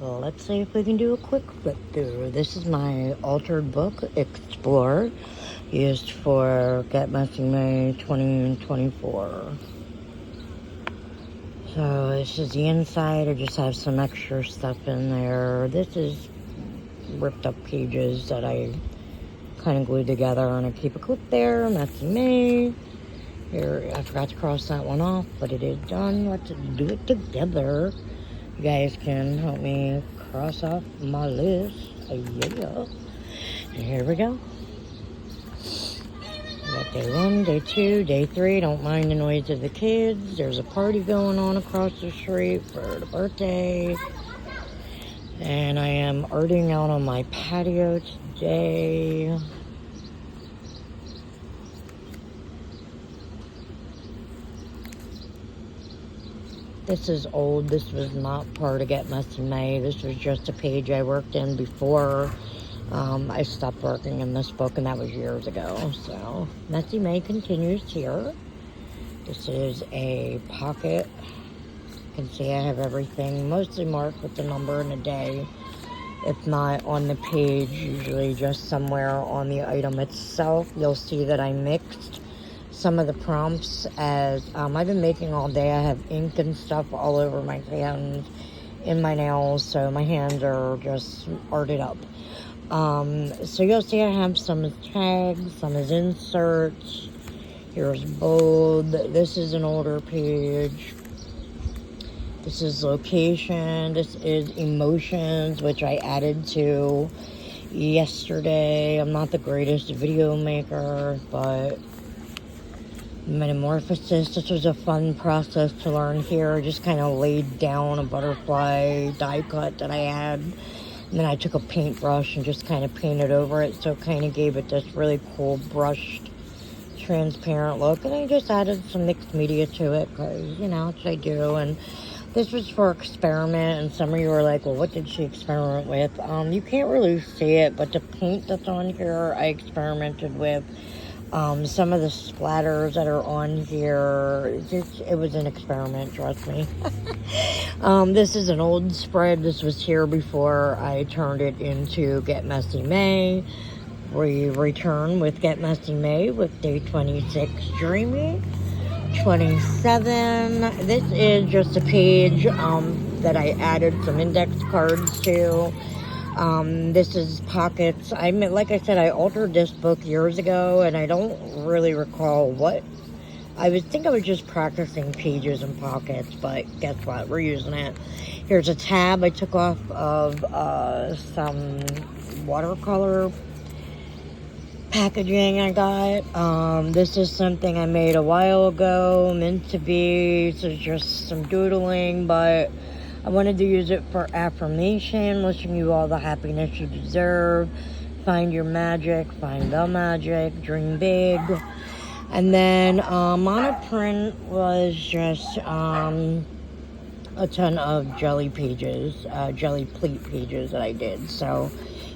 Well, let's see if we can do a quick flip through. This is my altered book, Explore, used for Get Messy May 2024. So this is the inside. I just have some extra stuff in there. This is ripped up pages that I kind of glued together, and I keep a clip there. Messy May. Here, I forgot to cross that one off, but it is done. Let's do it together. You guys can help me cross off my list. Yeah. And here we go. We got day 1, day 2, day 3. Don't mind the noise of the kids. There's a party going on across the street for the birthday. And I am arting out on my patio today. This is old. This was not part of Get Messy May. This was just a page I worked in before I stopped working in this book, and that was years ago. So Messy May continues here. This is a pocket. You can see I have everything mostly marked with the number and a day. If not on the page, usually just somewhere on the item itself. You'll see that I mixed some of the prompts as I've been making all day. I have ink and stuff all over my hands, in my nails, so my hands are just arted up. So you'll see I have some as tags, some as inserts. Here's bold. This is an older page. This is location. This is emotions, which I added to yesterday. I'm not the greatest video maker, but metamorphosis, this was a fun process to learn here. I just kind of laid down a butterfly die cut that I had, and then I took a paintbrush and just kind of painted over it, so it kind of gave it this really cool brushed transparent look. And I just added some mixed media to it because, you know, that's what I do. And this was for experiment, and some of you were like, well, what did she experiment with? You can't really see it, but the paint that's on here I experimented with. Some of the splatters that are on here, it was an experiment, trust me. This is an old spread. This was here before I turned it into Get Messy May. We return with Get Messy May with day 26, Dreamy. 27. This is just a page that I added some index cards to. This is pockets. Like I said, I altered this book years ago, and I don't really recall what. I think I was just practicing pages and pockets, but guess what? We're using it. Here's a tab I took off of some watercolor packaging I got. This is something I made a while ago, meant to be. This is just some doodling, but I wanted to use it for affirmation, wishing you all the happiness you deserve. Find your magic, find the magic, dream big. And then monoprint was just a ton of jelly pages, jelly pleat pages that I did. So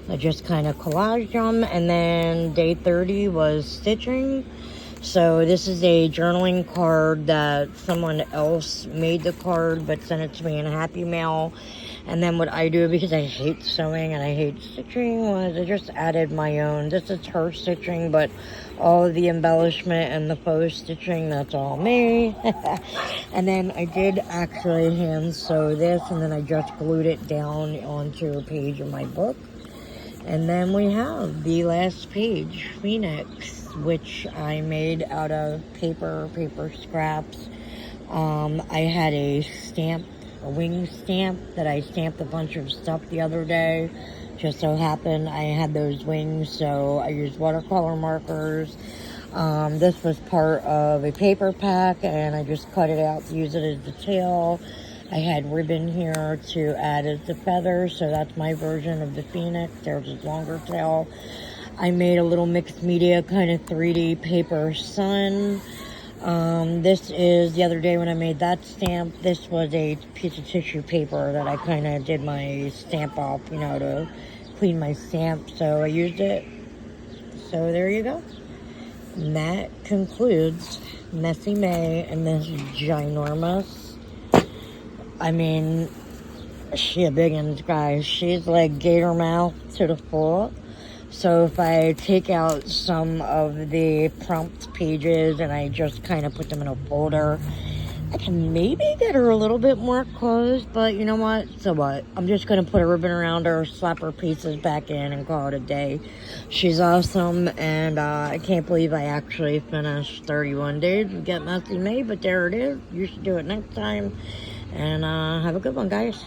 I just kind of collaged them. And then day 30 was stitching. So this is a journaling card that someone else made the card but sent it to me in a Happy Mail. And then what I do, because I hate sewing and I hate stitching, was I just added my own. This is her stitching, but all of the embellishment and the faux stitching, that's all me. And then I did actually hand sew this, and then I just glued it down onto a page of my book. And then we have the last page, Phoenix, which I made out of paper scraps. I had a wing stamp that I stamped a bunch of stuff the other day. Just so happened I had those wings, so I used watercolor markers. This was part of a paper pack, and I just cut it out to use it as the tail. I had ribbon here to add as the feather, so that's my version of the Phoenix. There's a longer tail. I made a little mixed media kind of 3D paper sun. This is the other day when I made that stamp. This was a piece of tissue paper that I kind of did my stamp off, you know, to clean my stamp. So I used it. So there you go. And that concludes Messy May and this ginormous. I mean, She a big one, guys. She's like gator mouth to the full. So if I take out some of the prompt pages and I just kind of put them in a folder, I can maybe get her a little bit more clothes, but you know what? So what? I'm just going to put a ribbon around her, slap her pieces back in, and call it a day. She's awesome, and I can't believe I actually finished 31 days of Get Messy May, but there it is. You should do it next time, and have a good one, guys.